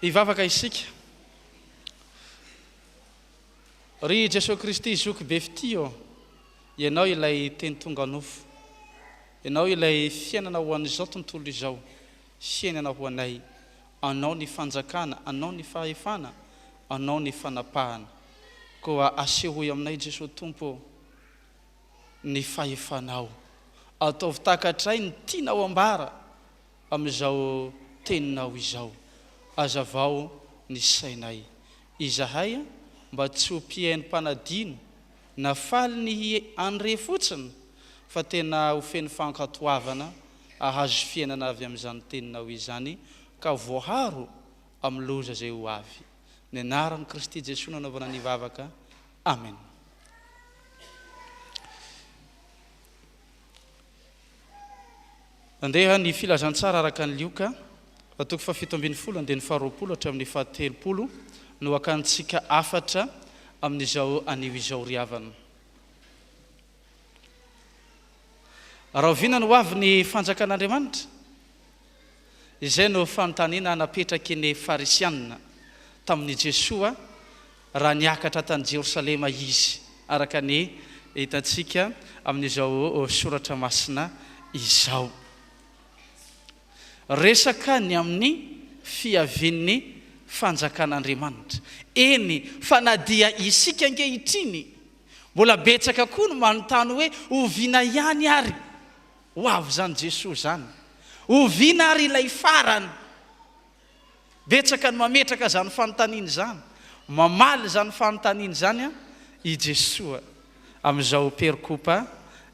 hivavaka isika. Ary Jesoa Kristy zoky be fitio, ianao ilay teny tonga nofo. Ianao ilay fiainana ho an'izao tontolo izao, fiainana ho anay. Anao ny fanjakana, anao ny fahefana, anao ny fanapahana. Koa asehoy aminay Jesoa Tompo ny fahefanao. Ataovy takatray ny tianao ambara amin'izao teninao izao. Azavao ny sainay. Izahay mba tsy ho mpiain'ny mpanadino na faly ny andre fotsiny, fa tena ho feny fankatoavana ahazo fiainana avy amin'izany teninao izany, ka voaharo amin'ny loza izay ho avy. Ny anaran'i Kristy Jesoa nanaovana ny vavaka. Amen. Andeha ny filazantsara araka ny lioka, toko 17 andeha ny 20 hatramin'ny 70 no akantsika hafatra amin'izao anio izao riavana. Raha oviana no avy ny fanjakan'Andriamanitra, izay no fanontaniana napetraky ny farisianina tamin'ny Jesoa raha niakatra tany Jerosalema izy, araka ny hitantsika amin'izao soratra masina izao. Resaka ny amin'ny fihavin'ny fanjakan'Andriamanitra. Eny fanadia isika ankehitriny, mbola betsaka koa no manontany hoe oviana ihany ary. Ho avy zany Jesoa zany. Oviana ary ilay farany. Betsaka no mametraka zany fanontaniany zany. Mamaly zany fanontaniany zany i Jesoa amin'izao perikopa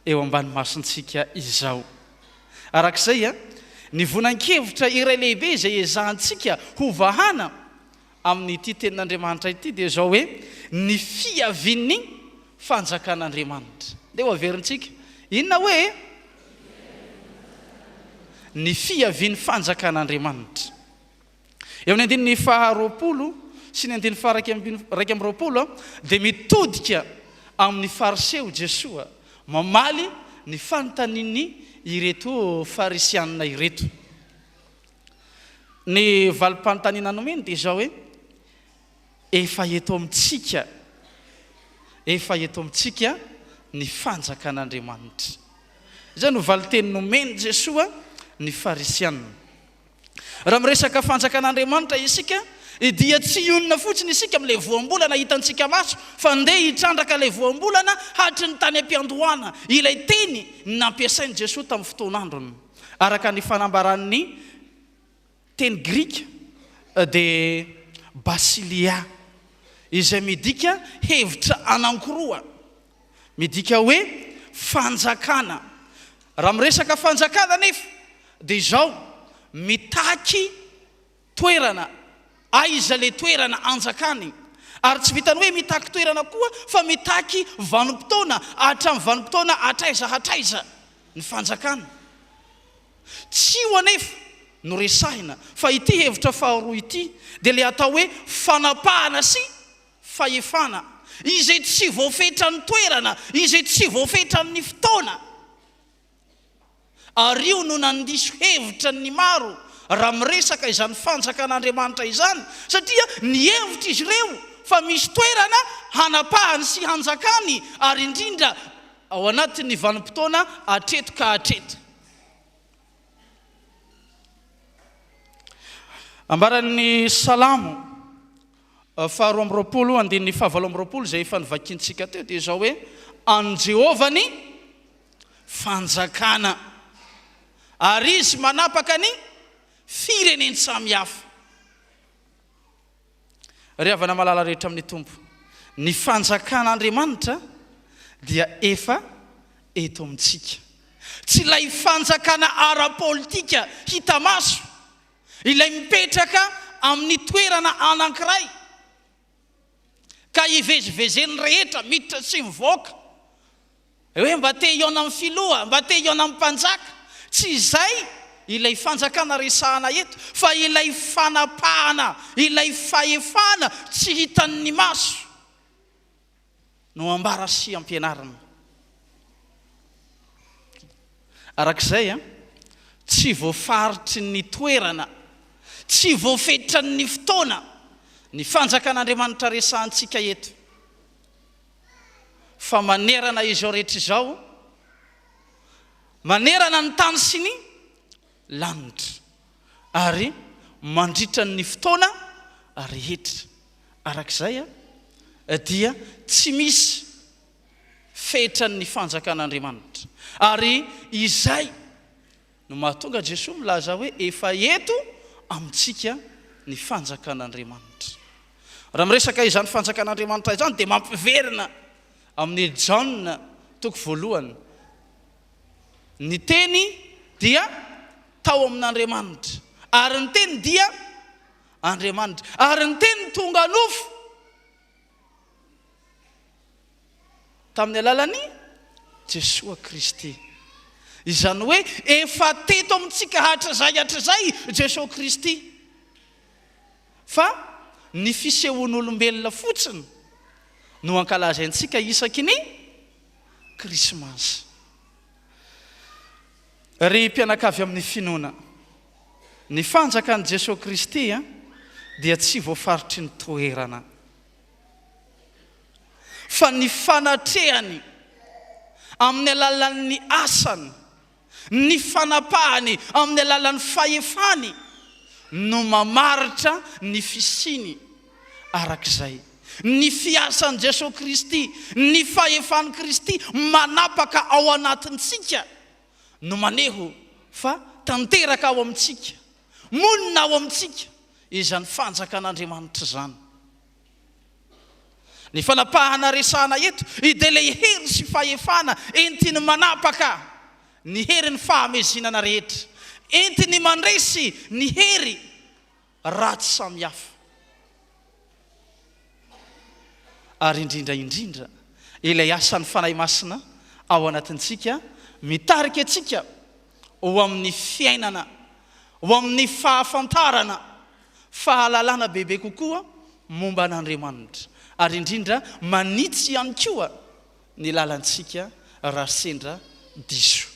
eo ambany masontsika izao. Arak'izay ny vonan-kevitra iray lehibe izay ezahantsika ho vahana amin'ity tenin'Andriamanitra ity dia zao hoe ny fihavin'ny fanjakan'Andriamanitra. Dia ho averintsika, inona hoe ny fihavin'ny fanjakan'Andriamanitra. Eo amin'ny andininy 20 sy ny andininy 120 dia mitodika amin'ny fariseo Jesoa mamaly ny fanontaniany ireto farisianina ireto. Ny valim-panontaniana nomeny dia zao hoe efa eto amintsika ny fanjakan'Andriamanitra. Izay no valiteny nomeny Jesoa ny farisianina. Raha miresaka fanjakan'Andriamanitra isika, dia tsy onona fotsiny isika amin'ilay voambolana hitantsika maso, fa andeha hitrandraka ilay voambolana hatry ny tany am-piandohana. Ilay teny nampiasain'i Jesoa tamin'ny fotoan'androny. Araka ny fanambaran'ny teny Grika dia basilia, izay midika hevitra anankoroa. Midika hoe fanjakana. Raha miresaka fanjakana nefa dia izao mitaky toerana, aiza le toerana anjakany. Ary tsy vitany hoe mitaky toerana koa, fa mitaky vanim-potoana, hatramin'ny vanim-potoana hatraiza ny fanjakana. Tsy ho anefa no resahina, fa ity hevitra faharoa ity dia le atao hoe fanapahana sy fahefana, izay tsy voafetran'ny toerana, izay tsy voafetran'ny fotoana. Ary io no nandiso hevitra ny maro raha miresaka izany fanjakan'Andriamanitra izany, satria ny hevitra izy ireo fa misy toerana hanapahany sy hanjakany, ary indrindra ao anatin'ny vanim-potoana hatreto ka hatreto. Ambaran'ny Salamo 2:20 andininy 7:20 izay efa nivakintsika teo dia zao hoe an Jehovah ny fanjakana, ary izy manapaka ny fireneny samihafa. Riavana malala rehetra amin'ny Tompo, ny fanjakan'Andriamanitra dia efa eto amintsika. Tsy ilay fanjakana ara-politika hita maso, ilay mipetraka amin'ny toerana anankiray ka ivezivezeny rehetra miditra sy mivoaka hoe mba te hiona amin'ny filoha, mba te hiona amin'ny mpanjaka. Tsy izay ilay fanjakana resahana eto, fa ilay fanapahana, ilay fahefana tsy hitan'ny maso no ambara sy ampianarana. Arak'izay tsy voafaritry ny toerana tsy voafetra ny fotoana ny fanjakan'Andriamanitra resahantsika eto, fa manerana izao rehetra izao, manerana ny tany sy ny lanitra ary mandritra ny fotoana rehetra. Arak'izay dia tsy misy fetran'ny fanjakan'Andriamanitra, ary izay no mahatonga Jesoa milaza hoe efa eto amintsika ny fanjakan'Andriamanitra. Raha miresaka izany fanjakan'Andriamanitra izany dia mampiverina amin'ny Jaona toko voalohany, ny teny dia tao amin'Andriamanitra ary ny teny dia Andriamanitra ary ny teny tonga nofo tamin'ny alalan'i Jesoa Kristy. Izany hoe efa teto amintsika hatrazay Jesoa Kristy, fa ny fisehoan'olombelona fotsiny no ankalazaintsika isaky ny Krismasy. Ry mpianakavy amin'ny finoana, ny fanjakan'i Jesoa Kristy dia tsy voafaritry ny toerana, fa ny fanatrehany amin'ny alalan'ny asany, ny fanapahany amin'ny alalan'ny fahefany no mamaritra ny fisiny. Arak'izay ny fiasan'i Jesoa Kristy, ny fahefan'i Kristy manapaka ao anatintsika no maneho fa tanteraka ao amintsika, monina ao amintsika izany fanjakan'Andriamanitra zany. Ny fanapahana resahana eto dia ilay hery sy fahefana entiny manapaka ny herin'ny fahamezinana rehetra, entiny mandresy ny hery ratsy samihafa, ary indrindra ilay asan'ny fanahy masina ao anatintsika mitarika atsika ho amin'ny fiainana, ho amin'ny fahafantarana, fahalalana bebe kokoa momba an'Andriamanitra, ary indrindra manitsy ihany koa ny lalantsika raha sendra diso.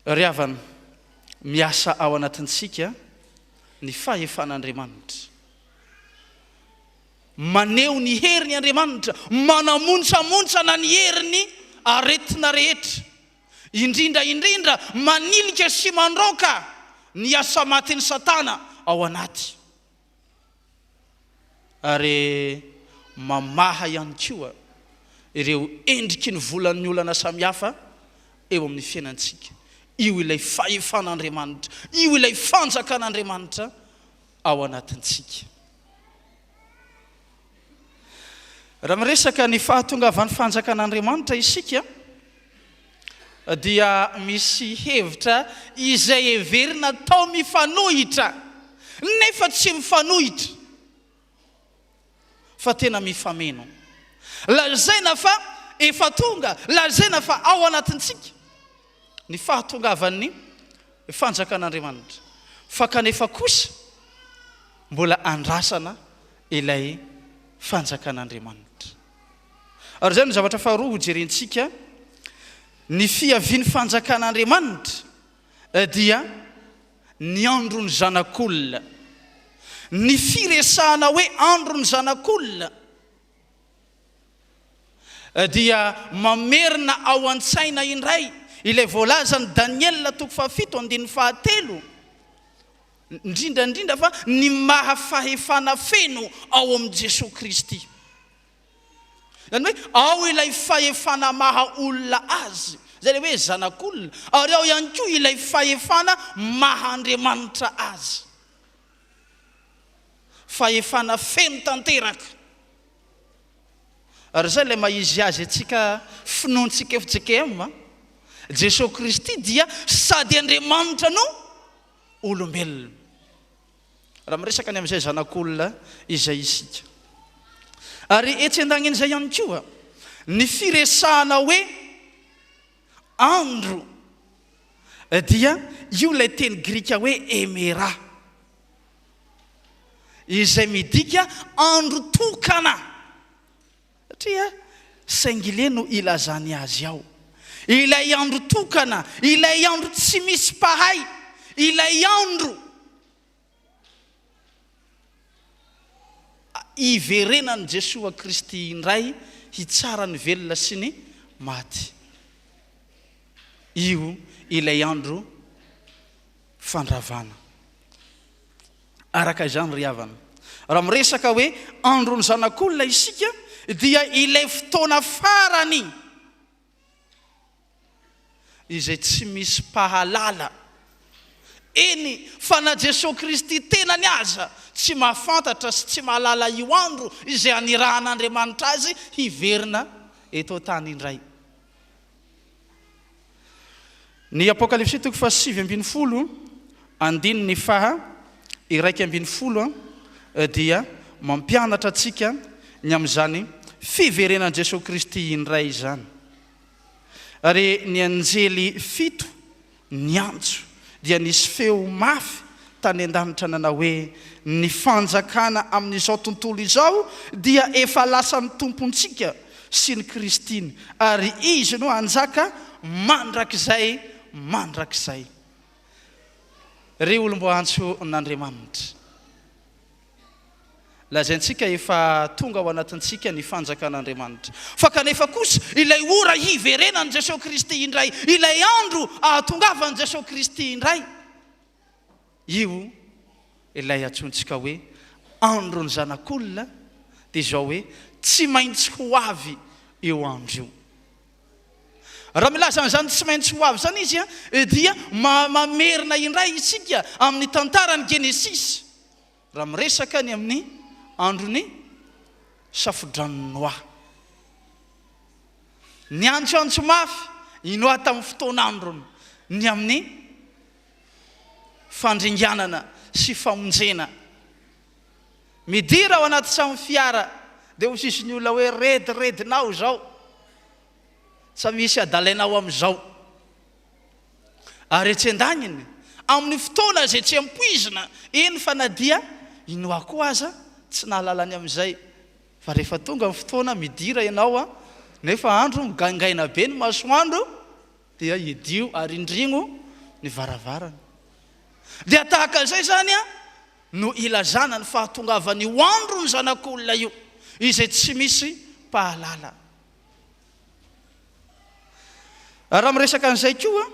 Ry havana, miasa ao anatintsika ny fahefan'Andriamanitra, maneho ny herin'ny Andriamanitra, manamontsamontsana ny heriny aretina rehetra, indrindra manilika sy mandroaka ny asa matin'ny Satana ao anaty, ary mamaha ihany koa ireo endriky ny volan'ny olana samihafa eo amin'ny fiainantsika. Io ilay fahefan'Andriamanitra, io ilay fanjakan'Andriamanitra ao anatintsika. Raha miresaka ny fahatongavan'ny fanjakan'Andriamanitra isika, dia misy hevitra izay heverina tao mifanohitra, nefa tsy mifanohitra, fa tena mifameno. Lazaina fa efa tonga, lazaina fa ao anatintsika ny fahatongavan'ny fanjakan'Andriamanitra, fa kanefa kosa mbola andrasana ilay fanjakan'Andriamanitra. Ary zay no zavatra faharoa ho jerentsika, ny fihavin'ny fanjakan'Andriamanitra dia ny andron'ny Zanak'olona. Ny firesahana hoe andron'ny Zanak'olona dia mamerina ao an-tsaina indray ilay voalazan'i Daniel toko 7:7, indrindra fa ny mahafahefana feno ao amin'i Jesoa Kristy. Zany hoe ao ilay fahefana maha olona azy, zay le hoe Zanak'olona, ary ao ihany koa ilay fahefana maha Andriamanitra azy, fahefana feno tanteraka. Ary zay ilay maizy azy atsika finoantsika FJKM, Jesoa Kristy dia sady Andriamanitra no olombelona. Raha miresaka ny amin'izay Zanak'olona izay isika. Ary etsy an-danin'izay ihany koa ny firesahana hoe andro dia io ilay teny grika hoe emera, izay midika andro tokana, satria saingile no ilazany azy ao. ilay andro tokana, ilay andro tsy misy pahay, ilay andro iverenan'i Jesoa Kristy indray hitsara ny velona sy ny maty. Io ilay andro fandravana. Araka izany ry havana, raha miresaka hoe andron'ny zanak'olona isika dia ilay fotoana farany izay tsy misy pahalala. Eny fa na Jesoa Kristy tenany aza tsy mahafantatra sy tsy mahalala io andro izay anirahan'Andriamanitra azy hiverina eto tany indray. Ny Apokalipsy 7:20, andinin-ny faha 1:20 dia mampianatra atsika ny amin'izany fiverenan Jesoa Kristy indray izany. Ary ny anjely 7 niantso dia nisy feo mafy tany an-danitra nanao hoe ny fanjakana amin'izao tontolo izao dia efa lasan'ny tompontsika sy ny Kristiny, ary izy no anjaka mandrakizay. Ry olombo antso n'Andriamanitra, lazaintsika efa tonga ao anatintsika ny fanjakan'Andriamanitra, fa kanefa kosa ilay ora hiverenan'i Jesoa Kristy indray, ilay andro ahatongavan'i Jesoa Kristy indray, io ilay antsontsika hoe andron'ny zanak'olona, dia izao hoe tsy maintsy ho avy eo andro io. Raha milaza an'izany tsy maintsy ho avy zany izy dia mamerina indray isika amin'ny tantarany Genesis, raha miresaka ny amin'ny andron'ny Safo-drano. Ny antsoantso mafy inoa tamin'ny fotoan'androny, ny amin'ny fandringanana sy famonjena. Midira ao anaty sambo-fiara dia ho sisy ny olona hoe rediredinao zao, sa misy adalainao amin'izao. Ary etsy an-daniny amin'ny fotoana izay tsy ampoizina, eny fa na dia inoa koa aza tsy nahalalany amin'izay, fa rehefa tonga amin'ny fotoana midira ianao nefa andro migaingaina be ny masoandro dia idio ary indrigno ny varavarana. Dia tahaka izay zany no ilazana ny fahatongavan'io andro ny zanak'olona io izay tsy misy pahalala. Raha miresaka an'izay koa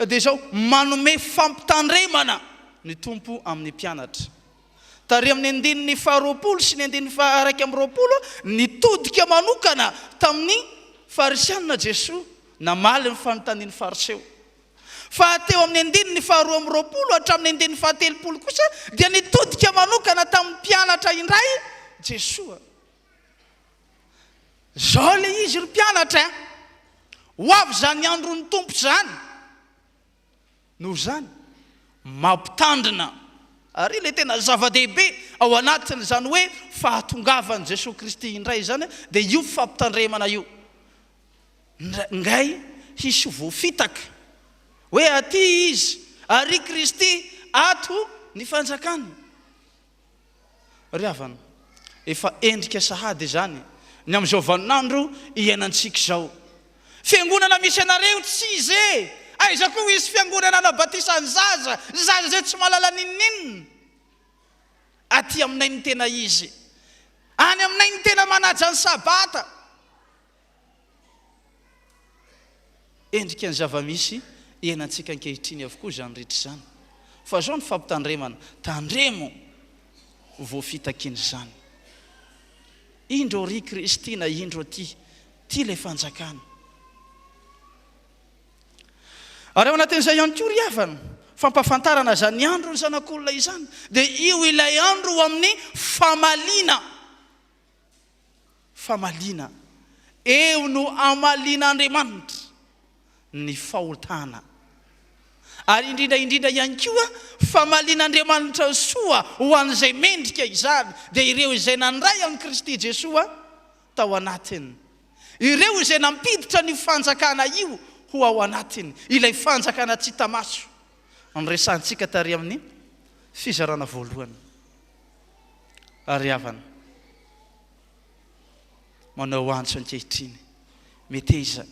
dia izao manome fampitandremana ny tompo amin'ny mpianatra. Tary amin'ny andinin-ny 20 sy ny andinin-ny 120 nitodika manokana tamin'ny farisianina Jesoa namaly ny fanontanian'ny fariseo. Fa teo amin'ny andinin-ny 12 hatramin'ny andinin-ny 13 kosa dia nitodika manokana tamin'ny mpianatra indray Jesoa. Zao le izy ry mpianatra, ho avy zany andron'ny tompo zany, noho zany mampitandrina, ary le tena zava-dehibe ao anatiny zany hoe fahatongavan'i Jesoa Kristy indray zany, dia io fampitandremana io ngay hisy voafitaka hoe aty izy ary Kristy ato ny fanjakany. Ry havana, efa endrika sahady zany ny amin'izao vaninandro iainantsika izao. Fiangonana misy anareo tsy izy aiza koa izy fiangonana anabatisan'ny zaza zay tsy malala ninninina. Aty aminay ny tena izy, any aminay ny tena manaja ny sabata. Endrika ny zava-misy iainantsika ankehitriny avokoa zany rehetra zany, fa zao ny fampitandremana, tandremo voafitakiny zany. Indro ry Kristina, indro ty le fanjakana. Ary ao anatin'izay ihany koa ry havana, fampafantarana zany andro ny zanak'olona izany, dia io ilay andro amin'ny famaliana. Eo no amalin'Andriamanitra ny fahotana. Ary indrindra ihany koa famalian'Andriamanitra soa ho an'izay mendrika izany, dia ireo izay nandray an'i Kristy Jesoa tao anatiny, ireo izay nampiditra ny fanjakana io ho ao anatiny, ilay fanjakana tsy tamaso nyresantsika tary amin'ny fizarana voalohany. Ary havana, manao antso ankehitriny, meteza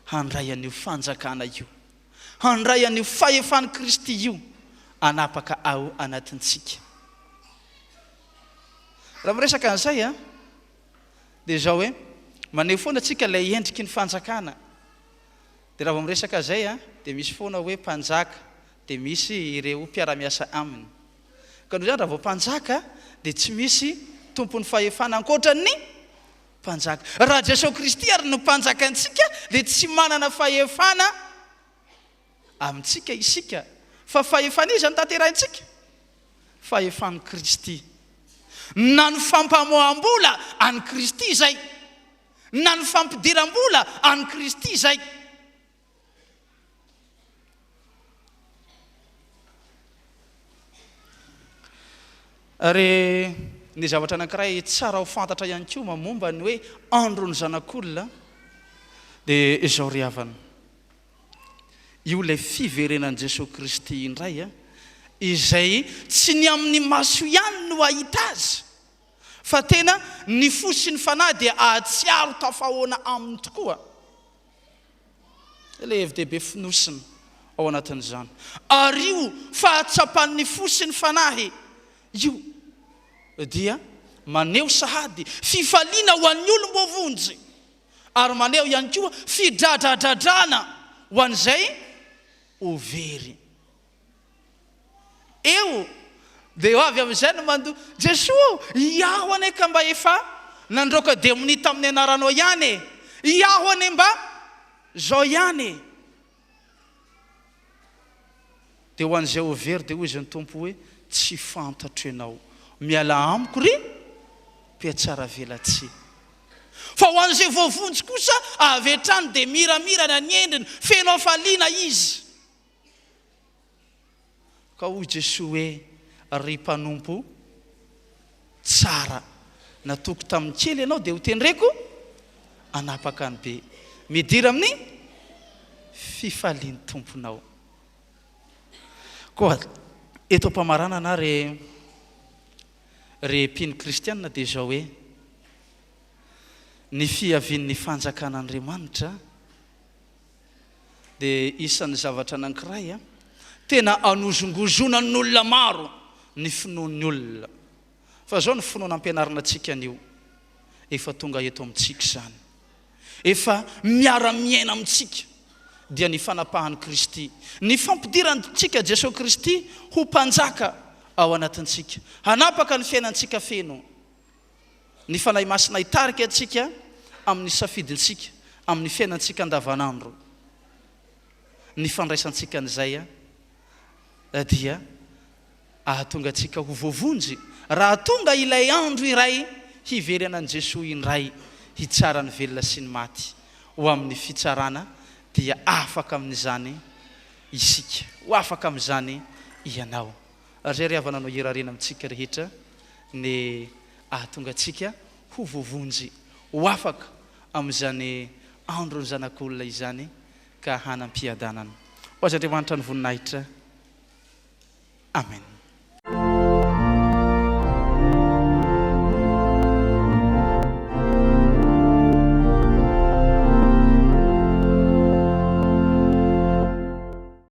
handray an'io fanjakana io, handray an'io fahefan'ny Kristy io anapaka ao anatintsika. Raha miresaka an'izay a dia zao hoe maneho foana atsika ilay endriky ny fanjakana. Dia raha vao miresaka zay a dia misy foana hoe mpanjaka, dia misy ireo mpiara-miasa aminy. Ka noho zany raha vao mpanjaka dia tsy misy tompony fahefana ankoatran'ny mpanjaka. Raha Jesosy Kristy ary no mpanjakantsika dia tsy manana fahefana amintsika isika, fa fahefana izy zany tanterahintsika, fahefan'ny Kristy. Na ny fampamoam-bola an'i Kristy izay, na ny fampidiram-bola an'i Kristy izay. Ary ny zavatra anankiray tsara ho fantatra ihany koa momba ny hoe andron'ny Zanak'olona dia izao ry havana. Io ilay fiverenan'i Jesosy Kristy indray izay tsy ny amin'ny maso ihany no ahita azy, fa tena ny fo sy ny fanahy dia ahatsiaro tafahoana aminy tokoa. Ilay hevi-dehibe finosina ao anatin'izany. Ary io fahatsapan'ny fo sy ny fanahy io dia maneho sahady fifaliana ho an'ny olom-bovonjy, ary maneho ihany koa fidradradradrana ho an'izay ho very. Eo dia avy amin'izay no mandoa Jesoa, iaho ane ka mba efa nandroaka demoni tamin'ny anaranao ihany, iaho ane mba zao ihany. Dia ho an'izay ho very dia hoy izy ny Tompo hoe tsy fantatro ianao, miala amiko ry mpiatsara velatsy. Fa ho an'izay voavonjy kosa avy hatrany dia miramirana ny endriny, feno faliana izy. Ka hoy Jesoa hoe ry mpanompo tsara, natoko tamin'ny kely ianao dia ho tendreko anapaka ny be, midira amin'ny fifalian'ny tomponao. Koa eto am-pamarana na repin'ny kristianina dia zao hoe ny fihavin'ny fanjakan'Andriamanitra dia isan'ny zavatra anankiray tena anozongozona ny olona maro ny finoan'ny olona. Fa zao ny finoana ampianarana antsika an'io efa tonga eto amintsika izany, efa miara-miaina amintsika dia ny fanapahan'i Kristy, ny fampidirantsika Jesosy Kristy ho mpanjaka ao anatintsika, hanapaka ny fiainantsika feno, ny fanahy masina hitarika antsika amin'ny safidintsika, amin'ny fiainantsika andavanandro. Ny fandraisantsika an'izay dia ahatonga antsika ho voavonjy raha tonga ilay andro iray hiverenan'i Jesoa indray hitsara ny velona sy ny maty ho amin'ny fitsarana, dia afaka amin'izany isika, ho afaka amin'izany ianao. Ary zay ry havana anao hirarena amintsika rehetra ny ahatonga antsika ho voavonjy, ho afaka amin'izany andron'ny Zanak'olona izany ka hanam-piadanana. Ho azy Andriamanitra ny voninahitra. Amen.